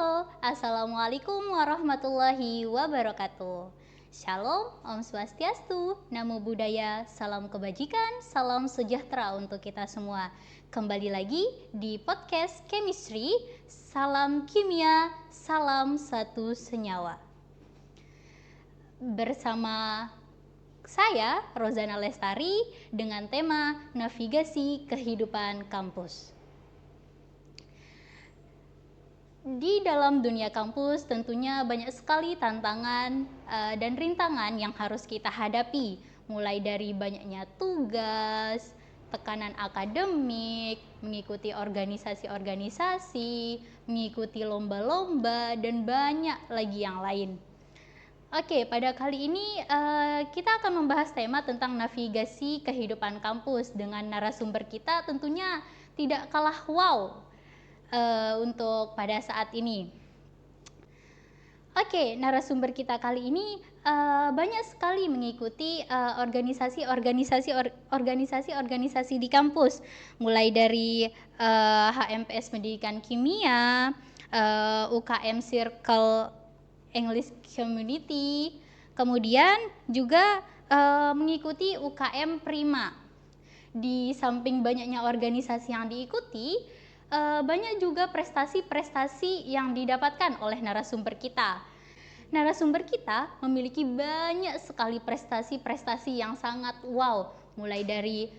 Halo, Assalamualaikum warahmatullahi wabarakatuh. Shalom, Om Swastiastu, Namo Buddhaya, salam kebajikan, salam sejahtera untuk kita semua. Kembali lagi di podcast Chemistry, salam kimia, salam satu senyawa. Bersama saya, Rozana Lestari, dengan tema Navigasi Kehidupan Kampus. Di dalam dunia kampus tentunya banyak sekali tantangan dan rintangan yang harus kita hadapi, mulai dari banyaknya tugas, tekanan akademik, mengikuti organisasi-organisasi, mengikuti lomba-lomba, dan banyak lagi yang lain. Oke, pada kali ini kita akan membahas tema tentang navigasi kehidupan kampus dengan narasumber kita tentunya tidak kalah wow untuk pada saat ini. Oke, narasumber kita kali ini banyak sekali mengikuti organisasi di kampus, mulai dari HMPS Pendidikan Kimia, UKM Circle English Community, kemudian juga mengikuti UKM Prima. Di samping banyaknya organisasi yang diikuti, banyak juga prestasi-prestasi yang didapatkan oleh narasumber kita. Narasumber kita memiliki banyak sekali prestasi-prestasi yang sangat wow. Mulai dari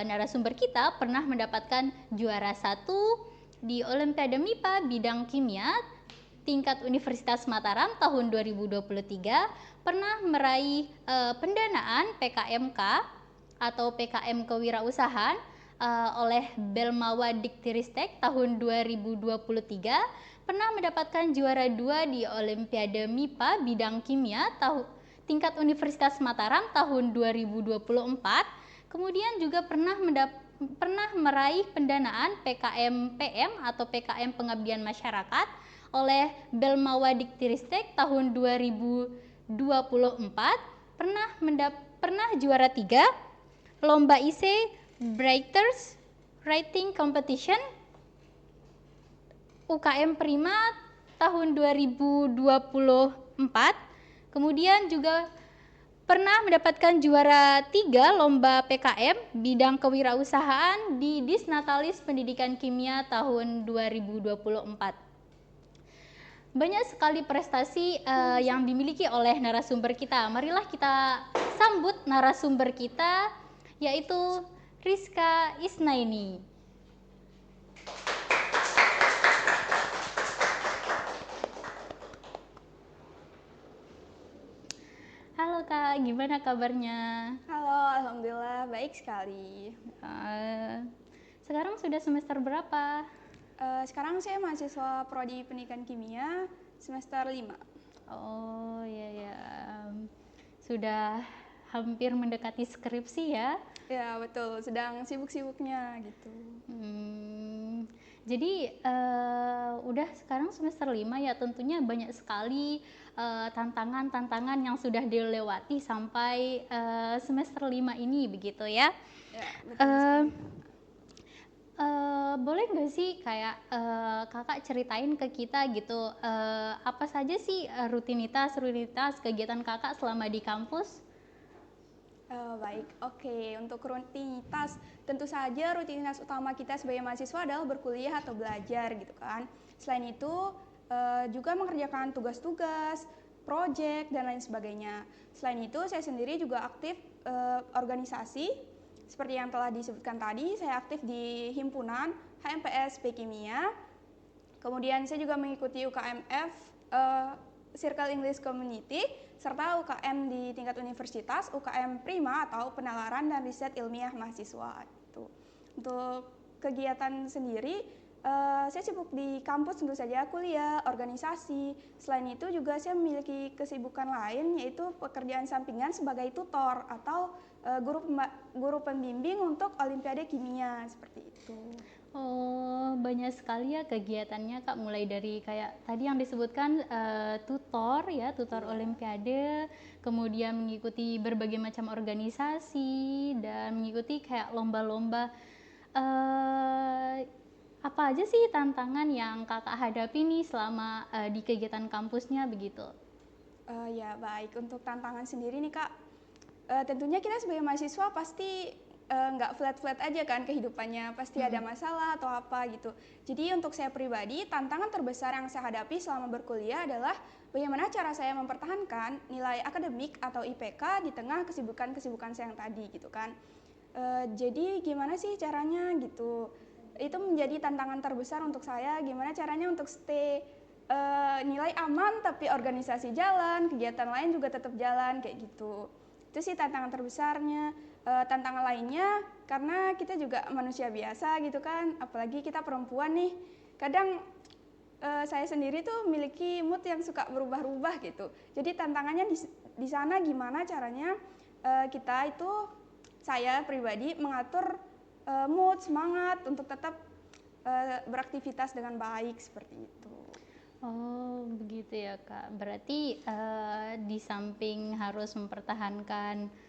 narasumber kita pernah mendapatkan juara 1 di Olimpiade MIPA bidang kimia tingkat Universitas Mataram tahun 2023, pernah meraih pendanaan PKMK atau PKM Kewirausahaan oleh Belmawa Diktiristek tahun 2023, pernah mendapatkan juara 2 di Olimpiade MIPA bidang kimia tingkat Universitas Mataram tahun 2024, kemudian juga pernah meraih pendanaan PKM PM atau PKM Pengabdian Masyarakat oleh Belmawa Diktiristek tahun 2024, pernah juara 3 Lomba IC Writers Writing Competition UKM Prima tahun 2024, kemudian juga pernah mendapatkan juara 3 Lomba PKM bidang kewirausahaan di Disnatalis Pendidikan Kimia tahun 2024. Banyak sekali prestasi yang dimiliki oleh narasumber kita. Marilah kita sambut narasumber kita, yaitu Rizka Isnaini. Halo Kak, gimana kabarnya? Halo, alhamdulillah baik sekali. Sekarang sudah semester berapa? Sekarang saya mahasiswa Prodi Pendidikan Kimia semester 5. Oh ya, sudah hampir mendekati skripsi ya? Ya betul, sedang sibuk-sibuknya gitu. Jadi udah sekarang semester 5 ya, tentunya banyak sekali tantangan-tantangan yang sudah dilewati sampai semester 5 ini begitu ya. Ya, betul. Boleh nggak sih kayak kakak ceritain ke kita gitu, apa saja sih rutinitas kegiatan kakak selama di kampus? Baik, oke. Untuk rutinitas, tentu saja rutinitas utama kita sebagai mahasiswa adalah berkuliah atau belajar gitu kan. Selain itu juga mengerjakan tugas-tugas, proyek dan lain sebagainya. Selain itu saya sendiri juga aktif organisasi. Seperti yang telah disebutkan tadi, saya aktif di himpunan HMPS Kimia. Kemudian saya juga mengikuti UKMF Circle English Community, serta UKM di tingkat universitas, UKM Prima atau penalaran dan riset ilmiah mahasiswa. Untuk kegiatan sendiri, saya sibuk di kampus tentu saja, kuliah, organisasi. Selain itu juga saya memiliki kesibukan lain, yaitu pekerjaan sampingan sebagai tutor atau guru pembimbing untuk Olimpiade Kimia, seperti itu. Oh, banyak sekali ya kegiatannya Kak, mulai dari kayak tadi yang disebutkan tutor Olimpiade, kemudian mengikuti berbagai macam organisasi dan mengikuti kayak lomba-lomba apa aja sih tantangan yang Kakak hadapi nih selama di kegiatan kampusnya begitu? Ya baik, untuk tantangan sendiri nih Kak, tentunya kita sebagai mahasiswa pasti nggak flat-flat aja kan kehidupannya, pasti ada Mhm. masalah atau apa gitu. Jadi untuk saya pribadi, tantangan terbesar yang saya hadapi selama berkuliah adalah bagaimana cara saya mempertahankan nilai akademik atau IPK di tengah kesibukan-kesibukan saya yang tadi gitu kan. Jadi gimana sih caranya gitu? Itu menjadi tantangan terbesar untuk saya, gimana caranya untuk stay nilai aman tapi organisasi jalan, kegiatan lain juga tetap jalan kayak gitu. Itu sih tantangan terbesarnya. Tantangan lainnya karena kita juga manusia biasa gitu kan, apalagi kita perempuan nih. Kadang saya sendiri tuh memiliki mood yang suka berubah-ubah gitu. Jadi tantangannya di sana gimana caranya kita itu, saya pribadi mengatur mood, semangat untuk tetap beraktivitas dengan baik seperti itu. Oh, begitu ya, Kak. Berarti, di samping harus mempertahankan,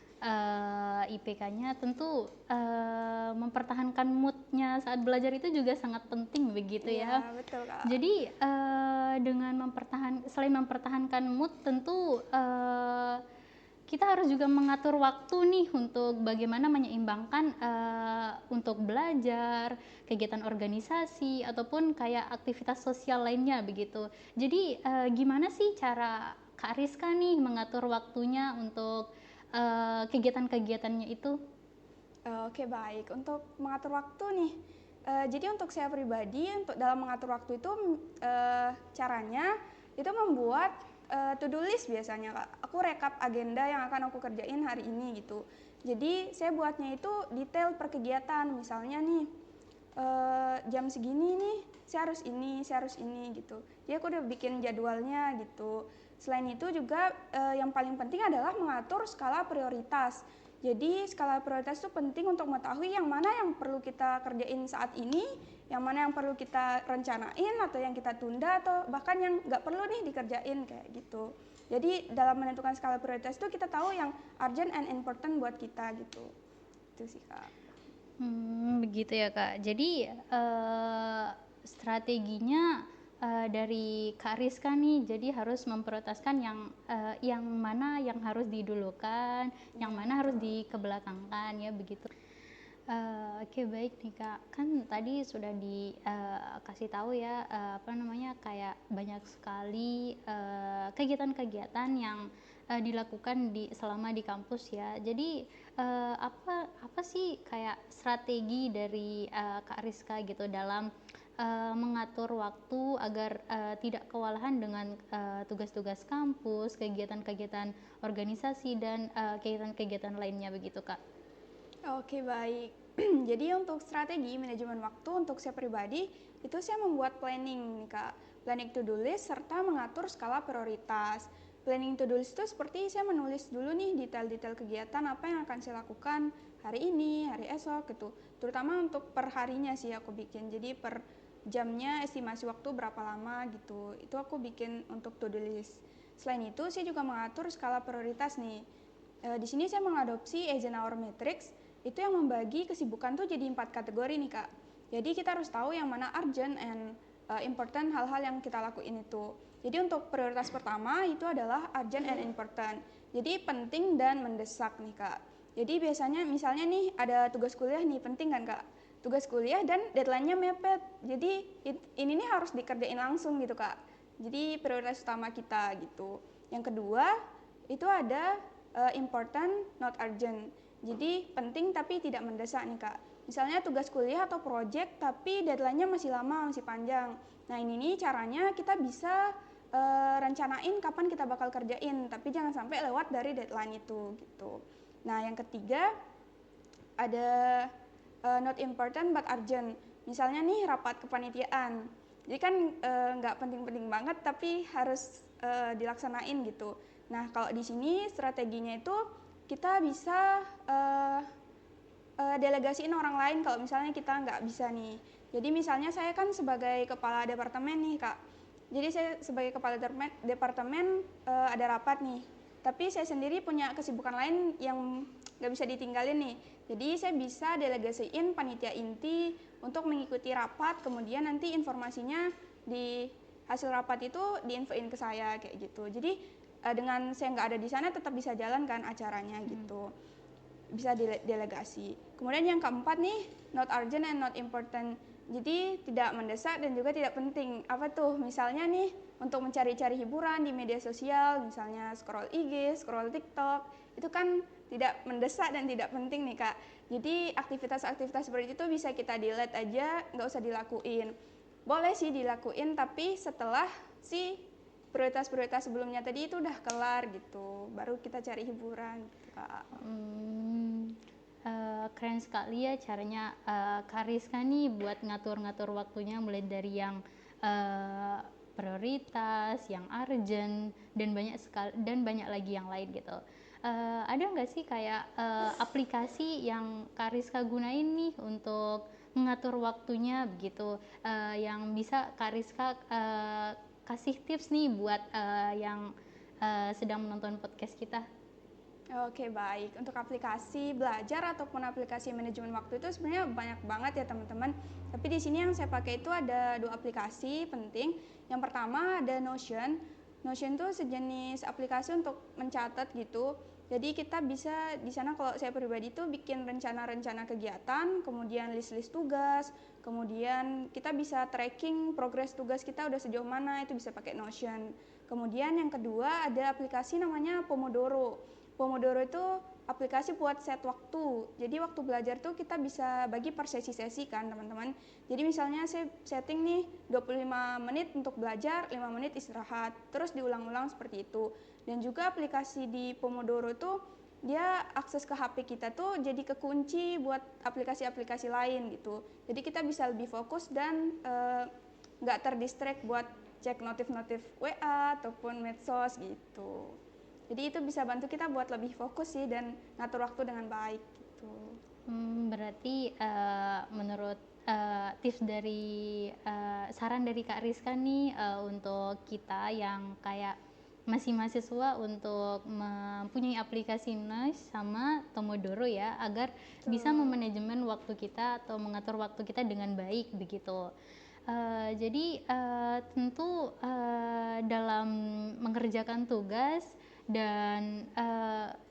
IPK-nya, tentu, mempertahankan mood-nya saat belajar itu juga sangat penting begitu Iya, ya. betul, Kak. Jadi, dengan selain mempertahankan mood tentu, kita harus juga mengatur waktu nih untuk bagaimana menyeimbangkan, untuk belajar, kegiatan organisasi, ataupun kayak aktivitas sosial lainnya begitu. Jadi, gimana sih cara Kak Rizka nih mengatur waktunya untuk, kegiatan-kegiatannya itu? Oke, baik. Untuk mengatur waktu nih, jadi untuk saya pribadi untuk dalam mengatur waktu itu, caranya itu membuat to do list biasanya, Kak. Aku rekap agenda yang akan aku kerjain hari ini gitu. Jadi saya buatnya itu detail per kegiatan. Misalnya nih, jam segini nih saya harus ini gitu. Jadi aku udah bikin jadwalnya gitu. Selain itu juga yang paling penting adalah mengatur skala prioritas. Jadi skala prioritas itu penting untuk mengetahui yang mana yang perlu kita kerjain saat ini, yang mana yang perlu kita rencanain atau yang kita tunda atau bahkan yang nggak perlu nih dikerjain kayak gitu. Jadi dalam menentukan skala prioritas itu kita tahu yang urgent and important buat kita gitu. Itu sih Kak. Begitu ya, Kak. Jadi, strateginya, dari Kak Rizka nih, jadi harus memprioritaskan yang mana yang harus didulukan, Iya yang mana harus betul. dikebelakangkan, ya begitu. Oke, baik nih, Kak. Kan tadi sudah kasih tahu ya, apa namanya, kayak banyak sekali, kegiatan-kegiatan yang, dilakukan selama di kampus ya. Jadi, apa apa sih kayak strategi dari, Kak Rizka gitu dalam, mengatur waktu agar, tidak kewalahan dengan, tugas-tugas kampus, kegiatan-kegiatan organisasi, dan, kegiatan-kegiatan lainnya begitu, Kak? Oke, baik. Jadi untuk strategi manajemen waktu untuk saya pribadi, itu saya membuat planning nih Kak. Planning to do list serta mengatur skala prioritas. Planning to do list itu seperti saya menulis dulu nih detail-detail kegiatan apa yang akan saya lakukan hari ini, hari esok gitu. Terutama untuk per harinya sih aku bikin. Jadi per jamnya estimasi waktu berapa lama gitu. Itu aku bikin untuk to do list. Selain itu, saya juga mengatur skala prioritas nih. Di sini saya mengadopsi Eisenhower Matrix, itu yang membagi kesibukan tuh jadi 4 kategori nih Kak. Jadi kita harus tahu yang mana urgent and important hal-hal yang kita lakuin itu. Jadi untuk prioritas pertama itu adalah urgent and important. Jadi penting dan mendesak nih Kak. Jadi biasanya misalnya nih ada tugas kuliah nih, penting kan Kak? Tugas kuliah dan deadline-nya mepet. Jadi ini nih harus dikerjain langsung gitu Kak. Jadi prioritas utama kita gitu. Yang kedua itu ada important not urgent. Jadi penting tapi tidak mendesak nih Kak. Misalnya tugas kuliah atau project tapi deadline-nya masih lama, masih panjang. Nah ini nih caranya kita bisa rencanain kapan kita bakal kerjain, tapi jangan sampai lewat dari deadline itu gitu. Nah yang ketiga ada not important but urgent. Misalnya nih rapat kepanitiaan. Jadi kan nggak penting-penting banget tapi harus dilaksanain gitu. Nah kalau di sini strateginya itu kita bisa delegasiin orang lain kalau misalnya kita nggak bisa nih. Jadi misalnya saya kan sebagai kepala departemen nih Kak. Jadi saya sebagai kepala departemen ada rapat nih. Tapi saya sendiri punya kesibukan lain yang nggak bisa ditinggalin nih. Jadi saya bisa delegasiin panitia inti untuk mengikuti rapat, kemudian nanti informasinya di hasil rapat itu diinfoin ke saya kayak gitu. Jadi dengan saya nggak ada di sana tetap bisa jalan kan acaranya gitu, bisa delegasi. Kemudian yang keempat nih, not urgent and not important. Jadi tidak mendesak dan juga tidak penting. Apa tuh? Misalnya nih untuk mencari-cari hiburan di media sosial, misalnya scroll IG, scroll TikTok, itu kan tidak mendesak dan tidak penting nih Kak. Jadi aktivitas-aktivitas seperti itu bisa kita delete aja, nggak usah dilakuin. Boleh sih dilakuin, tapi setelah si prioritas-prioritas sebelumnya tadi itu udah kelar gitu, baru kita cari hiburan gitu, Kak. Keren sekali ya caranya Kak Rizka nih buat ngatur-ngatur waktunya, mulai dari yang prioritas, yang urgent, dan banyak lagi yang lain gitu. Ada nggak sih kayak aplikasi yang Kak Rizka gunain nih untuk mengatur waktunya begitu, yang bisa Kak Rizka kasih tips nih buat yang sedang menonton podcast kita? Oke, baik. Untuk aplikasi belajar ataupun aplikasi manajemen waktu itu sebenarnya banyak banget ya teman-teman. Tapi di sini yang saya pakai itu ada 2 aplikasi penting. Yang pertama ada Notion. Notion itu sejenis aplikasi untuk mencatat gitu. Jadi kita bisa di sana, kalau saya pribadi itu bikin rencana-rencana kegiatan, kemudian list-list tugas, kemudian kita bisa tracking progres tugas kita udah sejauh mana, itu bisa pakai Notion. Kemudian yang kedua ada aplikasi namanya Pomodoro. Pomodoro itu aplikasi buat set waktu. Jadi waktu belajar tuh kita bisa bagi per sesi-sesi kan teman-teman. Jadi misalnya saya setting nih 25 menit untuk belajar, 5 menit istirahat. Terus diulang-ulang seperti itu. Dan juga aplikasi di Pomodoro tuh dia akses ke HP kita tuh jadi kekunci buat aplikasi-aplikasi lain gitu. Jadi kita bisa lebih fokus dan nggak terdistract buat cek notif-notif WA ataupun medsos gitu. Jadi itu bisa bantu kita buat lebih fokus sih dan ngatur waktu dengan baik gitu. Berarti menurut tips dari saran dari Kak Rizka nih untuk kita yang kayak masih mahasiswa untuk mempunyai aplikasi Notion sama Pomodoro ya, agar bisa memanajemen waktu kita atau mengatur waktu kita dengan baik begitu. Jadi tentu dalam mengerjakan tugas dan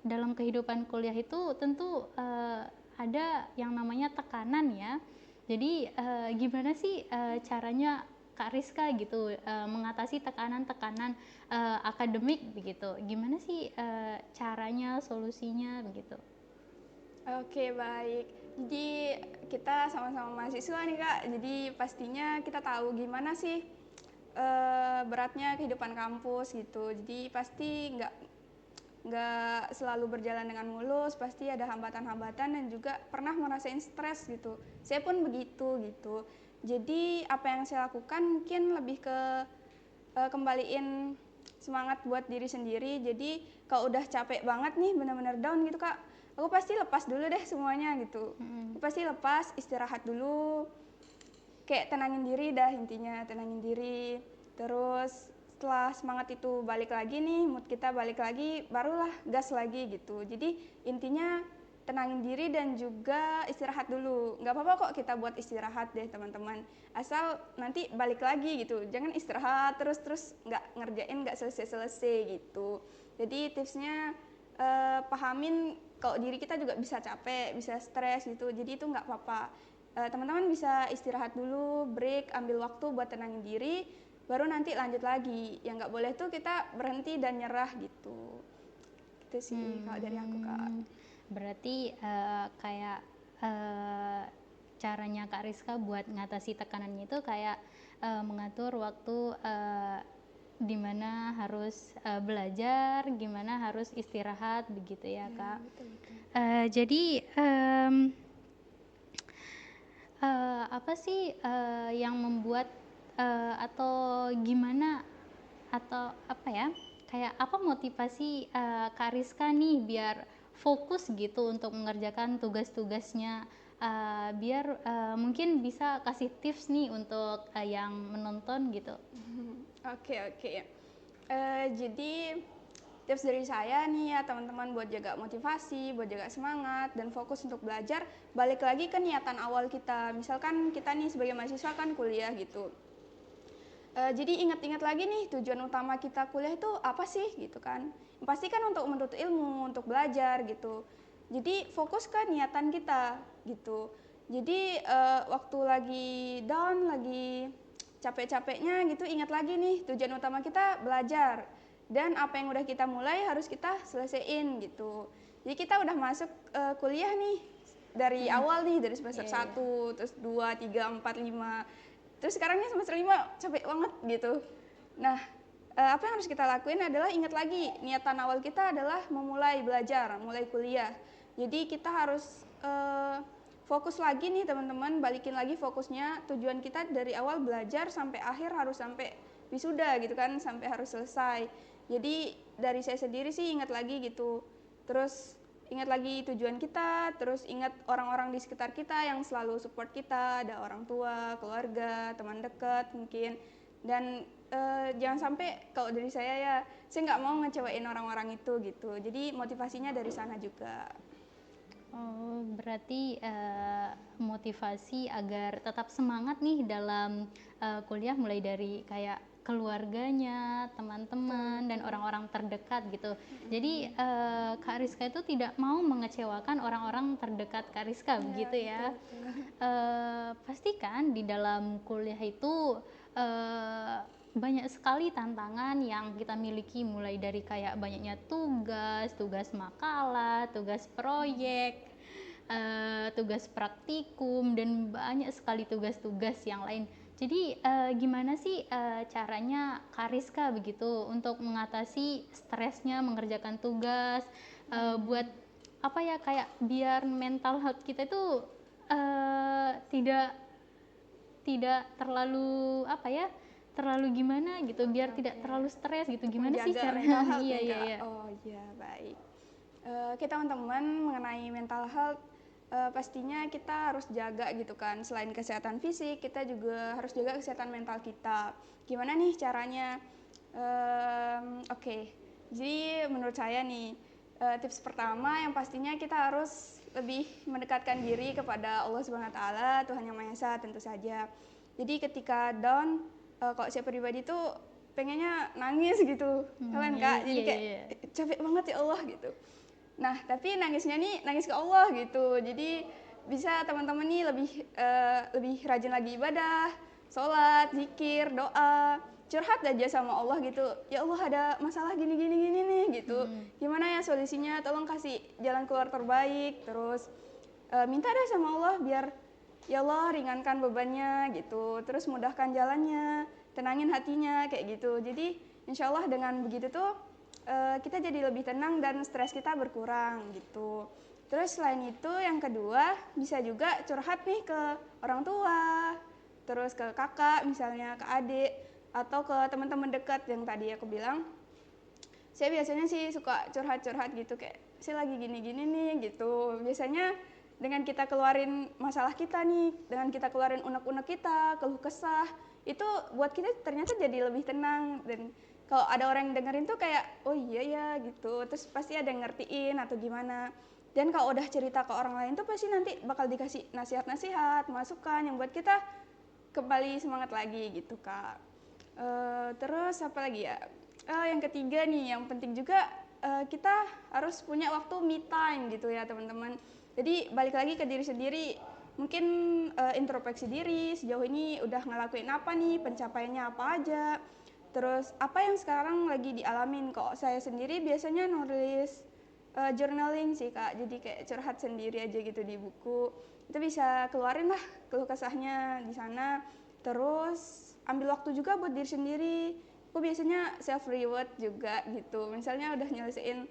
dalam kehidupan kuliah itu tentu ada yang namanya tekanan ya. Jadi gimana sih caranya Kak Rizka gitu mengatasi tekanan-tekanan akademik begitu? Gimana sih caranya, solusinya begitu? Oke, baik. Jadi kita sama-sama mahasiswa nih Kak. Jadi pastinya kita tahu gimana sih beratnya kehidupan kampus gitu. Jadi pasti nggak selalu berjalan dengan mulus, pasti ada hambatan-hambatan dan juga pernah merasain stres gitu. Saya pun begitu gitu. Jadi apa yang saya lakukan mungkin lebih ke kembaliin semangat buat diri sendiri. Jadi kalau udah capek banget nih, benar-benar down gitu Kak, aku pasti lepas dulu deh semuanya gitu. Aku pasti lepas, istirahat dulu, kayak tenangin diri dah, intinya tenangin diri. Terus setelah semangat itu balik lagi nih, mood kita balik lagi, barulah gas lagi gitu. Jadi intinya tenangin diri dan juga istirahat dulu. Nggak apa-apa kok kita buat istirahat deh teman-teman, asal nanti balik lagi gitu. Jangan istirahat terus nggak ngerjain, nggak selesai-selesai gitu. Jadi tipsnya pahamin kalau diri kita juga bisa capek, bisa stres gitu. Jadi itu nggak apa-apa. Teman-teman bisa istirahat dulu, break, ambil waktu buat tenangin diri, baru nanti lanjut lagi. Yang nggak boleh tuh kita berhenti dan nyerah gitu. Gitu sih kalau dari aku Kak. Berarti kayak caranya Kak Rizka buat ngatasi tekanannya itu kayak mengatur waktu di mana harus belajar, gimana harus istirahat begitu ya Kak. Betul. Jadi apa sih yang membuat atau gimana atau apa ya, kayak apa motivasi Kak Rizka nih biar fokus gitu untuk mengerjakan tugas-tugasnya, biar mungkin bisa kasih tips nih untuk yang menonton gitu. Oke. Jadi tips dari saya nih ya teman-teman buat jaga motivasi, buat jaga semangat dan fokus untuk belajar, balik lagi ke niatan awal kita. Misalkan kita nih sebagai mahasiswa kan kuliah gitu. Jadi ingat-ingat lagi nih tujuan utama kita kuliah itu apa sih gitu kan. Pasti kan untuk menuntut ilmu, untuk belajar gitu. Jadi fokus ke niatan kita gitu. Jadi waktu lagi down, lagi capek-capeknya gitu, ingat lagi nih tujuan utama kita belajar. Dan apa yang udah kita mulai harus kita selesaiin gitu. Jadi kita udah masuk kuliah nih dari awal nih, dari semester 1, terus 2, 3, 4, 5. Terus sekarang ini semester 5 capek banget gitu. Nah, apa yang harus kita lakuin adalah ingat lagi niatan awal kita adalah memulai belajar, mulai kuliah. Jadi kita harus fokus lagi nih teman-teman, balikin lagi fokusnya. Tujuan kita dari awal belajar sampai akhir harus sampai wisuda gitu kan, sampai harus selesai. Jadi dari saya sendiri sih ingat lagi gitu. Terus ingat lagi tujuan kita, terus ingat orang-orang di sekitar kita yang selalu support kita, ada orang tua, keluarga, teman dekat mungkin. Dan jangan sampai kalau dari saya nggak mau ngecewain orang-orang itu gitu. Jadi motivasinya dari sana juga. Oh, berarti motivasi agar tetap semangat nih dalam kuliah, mulai dari kayak keluarganya, teman-teman, dan orang-orang terdekat gitu. Jadi Kak Rizka itu tidak mau mengecewakan orang-orang terdekat Kak Rizka, begitu ya. Pastikan di dalam kuliah itu banyak sekali tantangan yang kita miliki, mulai dari kayak banyaknya tugas makalah, tugas proyek, tugas praktikum, dan banyak sekali tugas-tugas yang lain. Jadi gimana sih caranya Kak Rizka begitu untuk mengatasi stresnya mengerjakan tugas, buat apa ya, kayak biar mental health kita itu tidak terlalu apa ya, terlalu gimana gitu, biar tidak terlalu stres gitu. Gimana sih caranya? Iya. Oh iya, baik. Kita teman-teman mengenai mental health, pastinya kita harus jaga gitu kan. Selain kesehatan fisik, kita juga harus jaga kesehatan mental kita. Gimana nih caranya? Oke. Jadi menurut saya nih, tips pertama yang pastinya kita harus lebih mendekatkan diri kepada Allah Subhanahu wa taala, Tuhan Yang Maha Esa tentu saja. Jadi ketika down, kalau saya pribadi tuh pengennya nangis gitu, kan Kak? Jadi kayak capek banget ya Allah gitu. Nah, tapi nangisnya nih nangis ke Allah gitu. Jadi bisa teman-teman nih lebih rajin lagi ibadah, sholat, zikir, doa, curhat aja sama Allah gitu. Ya Allah, ada masalah gini nih gitu. Gimana ya solusinya? Tolong kasih jalan keluar terbaik. Terus minta deh sama Allah biar ya Allah ringankan bebannya gitu. Terus mudahkan jalannya, tenangin hatinya kayak gitu. Jadi insya Allah dengan begitu tuh kita jadi lebih tenang dan stres kita berkurang gitu. Terus selain itu yang kedua bisa juga curhat nih ke orang tua, terus ke kakak misalnya, ke adik, atau ke teman-teman dekat yang tadi aku bilang. Saya biasanya sih suka curhat-curhat gitu, kayak saya lagi gini-gini nih gitu. Biasanya dengan kita keluarin masalah kita nih, dengan kita keluarin unek-unek kita, keluh kesah, itu buat kita ternyata jadi lebih tenang. Dan kalau ada orang yang dengerin tuh kayak, oh iya ya gitu, terus pasti ada yang ngertiin atau gimana. Dan kalau udah cerita ke orang lain tuh pasti nanti bakal dikasih nasihat-nasihat, masukan yang buat kita kembali semangat lagi gitu Kak. Terus apa lagi ya? Yang ketiga nih, yang penting juga kita harus punya waktu me time gitu ya teman-teman. Jadi balik lagi ke diri sendiri, mungkin introspeksi diri, sejauh ini udah ngelakuin apa nih, pencapaiannya apa aja. Terus apa yang sekarang lagi dialamin. Kok saya sendiri biasanya nulis journaling sih Kak, jadi kayak curhat sendiri aja gitu di buku. Itu bisa keluarin lah keluh kesahnya di sana. Terus ambil waktu juga buat diri sendiri. Aku biasanya self reward juga gitu. Misalnya udah nyelesain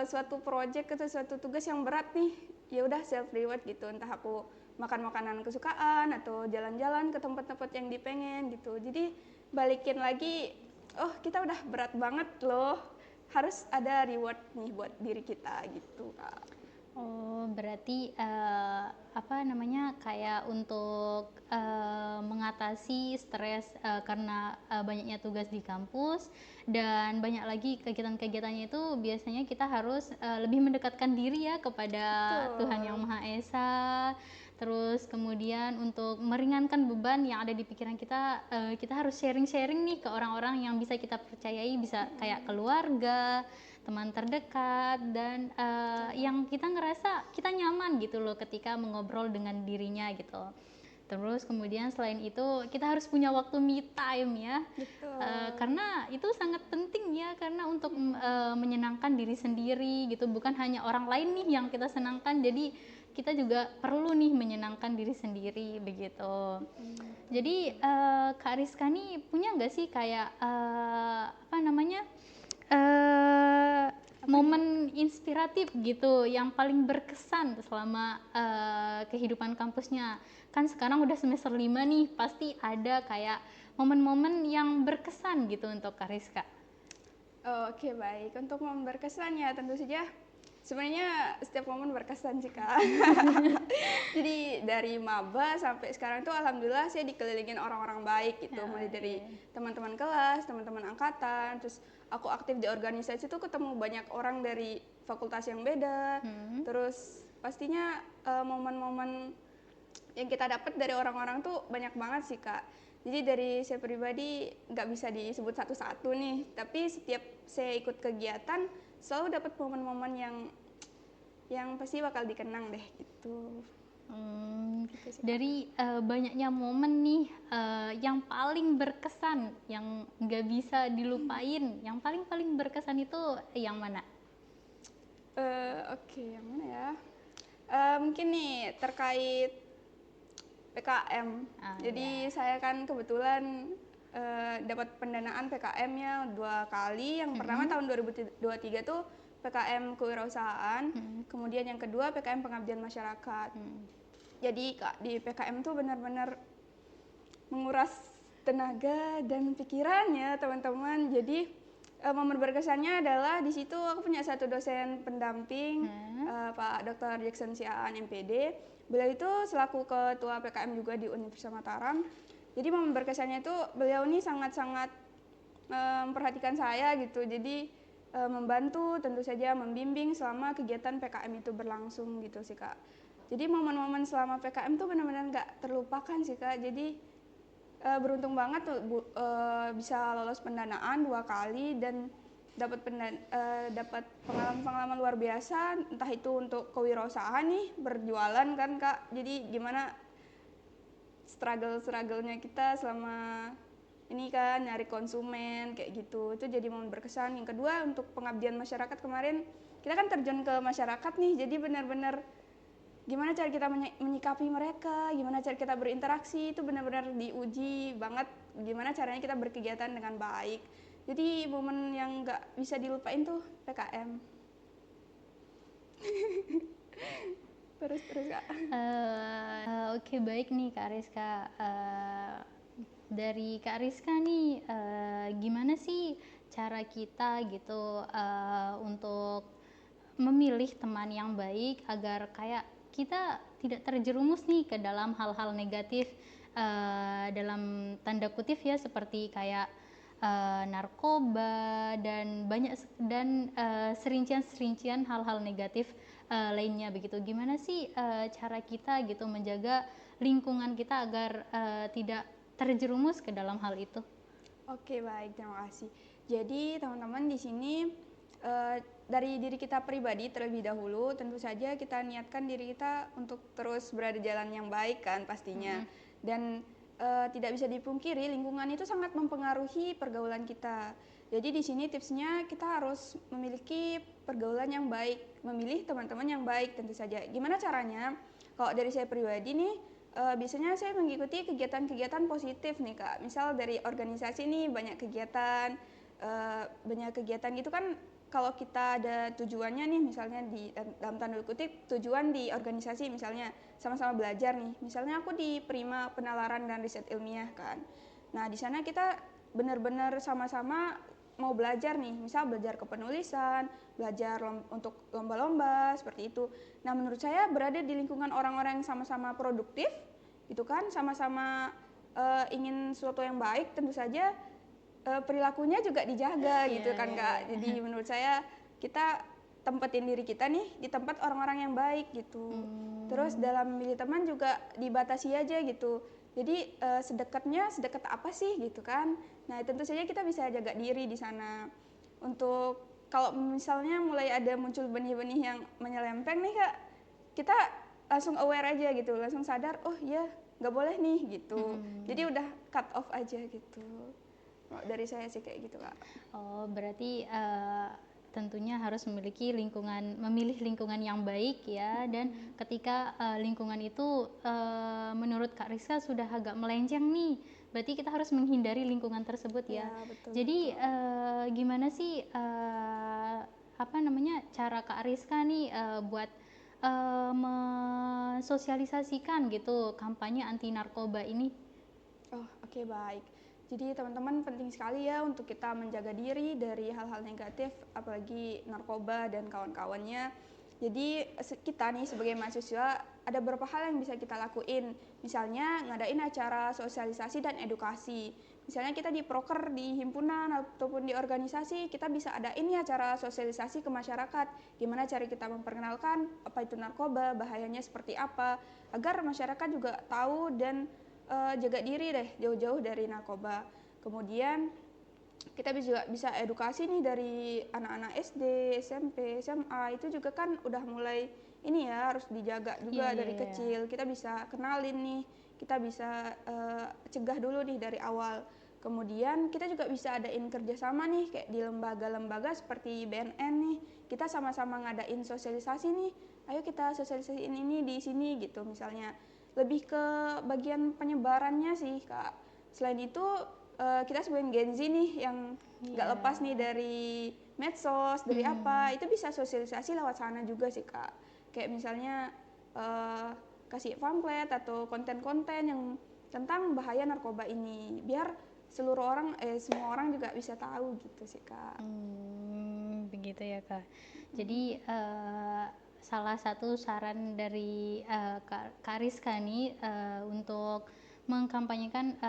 suatu project atau suatu tugas yang berat nih, ya udah self reward gitu. Entah aku makan makanan kesukaan atau jalan-jalan ke tempat-tempat yang dipengen gitu. Jadi balikin lagi, oh kita udah berat banget loh, harus ada reward nih buat diri kita gitu Kak. Oh, berarti apa namanya kayak untuk mengatasi stres karena banyaknya tugas di kampus dan banyak lagi kegiatan-kegiatannya itu biasanya kita harus lebih mendekatkan diri ya kepada Tuhan Yang Betul. Maha Esa. Terus kemudian untuk meringankan beban yang ada di pikiran kita, kita harus sharing-sharing nih ke orang-orang yang bisa kita percayai, bisa kayak keluarga, teman terdekat, dan yang kita ngerasa kita nyaman gitu loh ketika mengobrol dengan dirinya gitu. Terus kemudian selain itu kita harus punya waktu me time ya. Betul. Karena itu sangat penting ya, karena untuk menyenangkan diri sendiri gitu, bukan hanya orang lain nih yang kita senangkan, jadi kita juga perlu nih menyenangkan diri sendiri begitu. Jadi Kak Rizka nih punya nggak sih kayak apa namanya Apa nih? momen inspiratif gitu yang paling berkesan selama kehidupan kampusnya? Kan sekarang udah semester 5 nih, pasti ada kayak momen-momen yang berkesan gitu untuk Kak Rizka. Oke, baik. Untuk momen berkesan ya tentu saja sebenarnya setiap momen berkesan sih, Kak. Jadi dari maba sampai sekarang tuh alhamdulillah saya dikelilingin orang-orang baik gitu. Mulai dari Oke. teman-teman kelas, teman-teman angkatan, terus aku aktif di organisasi tuh ketemu banyak orang dari fakultas yang beda. Hmm. Terus pastinya momen-momen yang kita dapat dari orang-orang tuh banyak banget sih, Kak. Jadi dari saya pribadi nggak bisa disebut satu-satu nih, tapi setiap saya ikut kegiatan selalu dapat momen-momen yang pasti bakal dikenang deh gitu. Gitu sih, Kak. Dari banyaknya momen nih yang paling berkesan, yang nggak bisa dilupain, yang paling berkesan itu yang mana? Oke, yang mana ya? Mungkin nih terkait PKM. Ya. Jadi saya kan kebetulan dapat pendanaan PKM-nya 2 kali. Yang pertama tahun 2023 tuh PKM kewirausahaan, kemudian yang kedua PKM pengabdian masyarakat. Jadi Kak, di PKM tuh benar-benar menguras tenaga dan pikirannya teman-teman. Jadi momen berkesannya adalah di situ aku punya satu dosen pendamping, Pak Dr. Jackson Siaan MPD. Beliau itu selaku ketua PKM juga di Universitas Mataram. Jadi momen berkesannya itu beliau ini sangat-sangat memperhatikan saya gitu. Jadi membantu, tentu saja membimbing selama kegiatan PKM itu berlangsung gitu sih, Kak. Jadi momen-momen selama PKM tuh benar-benar nggak terlupakan sih, Kak. Jadi beruntung banget tuh bisa lolos pendanaan 2 kali dan dapat pengalaman-pengalaman luar biasa, entah itu untuk kewirausahaan nih, berjualan kan, Kak. Jadi gimana struggle-strugglenya kita selama ini kan nyari konsumen kayak gitu. Itu jadi momen berkesan. Yang kedua untuk pengabdian masyarakat kemarin kita kan terjun ke masyarakat nih, jadi benar-benar gimana cara kita menyikapi mereka, gimana cara kita berinteraksi, itu benar-benar diuji banget gimana caranya kita berkegiatan dengan baik. Jadi momen yang nggak bisa dilupain tuh PKM. Terus Kak. Oke, baik nih Kak Rizka. Dari Kak Rizka nih, gimana sih cara kita gitu untuk memilih teman yang baik agar kayak kita tidak terjerumus nih ke dalam hal-hal negatif, dalam tanda kutip ya, seperti kayak narkoba dan serincian-serincian hal-hal negatif lainnya begitu. Gimana sih cara kita gitu menjaga lingkungan kita agar tidak terjerumus ke dalam hal itu? Oke, baik, terima kasih. Jadi teman-teman di sini dari diri kita pribadi terlebih dahulu, tentu saja kita niatkan diri kita untuk terus berada di jalan yang baik kan pastinya. Dan tidak bisa dipungkiri lingkungan itu sangat mempengaruhi pergaulan kita. Jadi di sini tipsnya kita harus memiliki pergaulan yang baik, memilih teman-teman yang baik tentu saja. Gimana caranya? Kalau dari saya pribadi nih, biasanya saya mengikuti kegiatan-kegiatan positif nih, Kak. Misal dari organisasi nih banyak kegiatan gitu kan. Kalau kita ada tujuannya nih, misalnya dalam tanda kutip tujuan di organisasi, misalnya sama-sama belajar nih. Misalnya aku di Prima Penalaran dan Riset Ilmiah kan. Nah di sana kita benar-benar sama-sama mau belajar nih, misal belajar kepenulisan, belajar untuk lomba-lomba seperti itu. Nah, menurut saya berada di lingkungan orang-orang yang sama-sama produktif, gitu kan, sama-sama ingin sesuatu yang baik, tentu saja perilakunya juga dijaga gitu kan Kak. Jadi menurut saya kita tempatin diri kita nih di tempat orang-orang yang baik gitu. Terus dalam memilih teman juga dibatasi aja gitu. Jadi sedekat apa sih gitu kan. Nah, tentu saja kita bisa jaga diri di sana. Untuk kalau misalnya mulai ada muncul benih-benih yang menyelempeng nih Kak, kita langsung aware aja gitu, langsung sadar, oh iya nggak boleh nih gitu. Jadi udah cut off aja gitu. Dari saya sih kayak gitu Kak. Oh, berarti tentunya harus memilih lingkungan yang baik ya, dan ketika lingkungan itu menurut Kak Rizka sudah agak melenceng nih, berarti kita harus menghindari lingkungan tersebut ya. Betul, Jadi gimana sih cara Kak Rizka nih buat mensosialisasikan gitu kampanye anti narkoba ini? Oh, oke, baik. Jadi teman-teman penting sekali ya untuk kita menjaga diri dari hal-hal negatif, apalagi narkoba dan kawan-kawannya. Jadi kita nih sebagai mahasiswa ada beberapa hal yang bisa kita lakuin. Misalnya ngadain acara sosialisasi dan edukasi. Misalnya kita di proker, di himpunan ataupun di organisasi, kita bisa adain ya acara sosialisasi ke masyarakat. Gimana cara kita memperkenalkan apa itu narkoba, bahayanya seperti apa, agar masyarakat juga tahu dan jaga diri deh jauh-jauh dari narkoba. Kemudian kita juga bisa edukasi nih dari anak-anak SD, SMP, SMA, itu juga kan udah mulai ini ya harus dijaga juga dari kecil. Kita bisa kenalin nih, kita bisa cegah dulu nih dari awal. Kemudian kita juga bisa adain kerjasama nih kayak di lembaga-lembaga seperti BNN nih, kita sama-sama ngadain sosialisasi nih, ayo kita sosialisasiin ini di sini gitu misalnya. Lebih ke bagian penyebarannya sih Kak. Selain itu kita sebagai Gen Z nih yang nggak lepas nih dari medsos, dari apa, itu bisa sosialisasi lewat sana juga sih Kak. Kayak misalnya kasih pamflet atau konten-konten yang tentang bahaya narkoba ini, biar semua orang juga bisa tahu gitu sih Kak. Begitu ya Kak. Jadi salah satu saran dari Kak Rizka nih untuk mengkampanyekan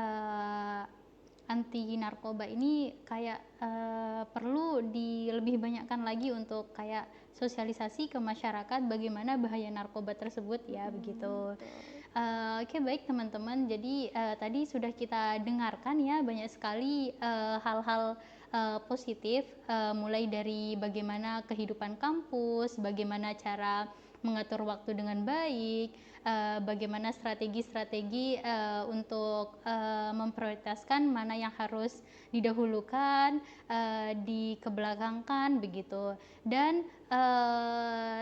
anti narkoba ini kayak perlu lebih banyakkan lagi untuk kayak sosialisasi ke masyarakat bagaimana bahaya narkoba tersebut ya, begitu. Oke, baik teman-teman, jadi tadi sudah kita dengarkan ya banyak sekali hal-hal positif, mulai dari bagaimana kehidupan kampus, bagaimana cara mengatur waktu dengan baik, bagaimana strategi-strategi untuk memprioritaskan mana yang harus didahulukan, dikebelakangkan begitu. Dan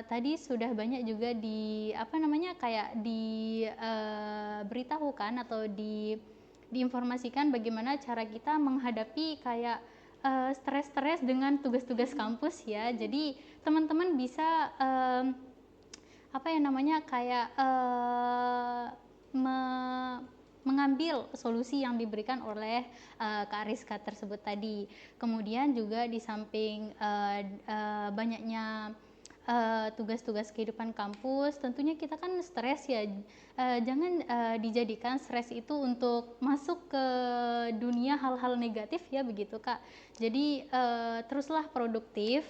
tadi sudah banyak juga diberitahukan atau diinformasikan bagaimana cara kita menghadapi kayak stres-stres dengan tugas-tugas kampus ya. Jadi teman-teman bisa mengambil solusi yang diberikan oleh Kak Rizka tersebut tadi. Kemudian juga di samping banyaknya tugas-tugas kehidupan kampus, tentunya kita kan stres ya, jangan dijadikan stres itu untuk masuk ke dunia hal-hal negatif ya, begitu Kak. Jadi teruslah produktif,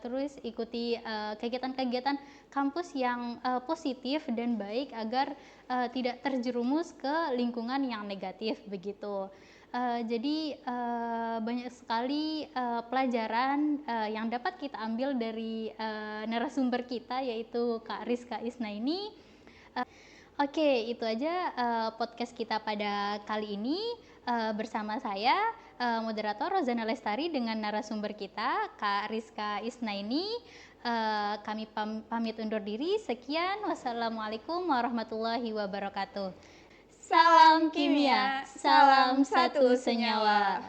terus ikuti kegiatan-kegiatan kampus yang positif dan baik agar tidak terjerumus ke lingkungan yang negatif begitu. Jadi banyak sekali pelajaran yang dapat kita ambil dari narasumber kita, yaitu Kak Rizka Isnaini. Oke, itu aja podcast kita pada kali ini bersama saya moderator Rozana Lestari dengan narasumber kita Kak Rizka Isnaini. Kami pamit undur diri. Sekian, wassalamualaikum warahmatullahi wabarakatuh. Salam kimia, salam satu senyawa.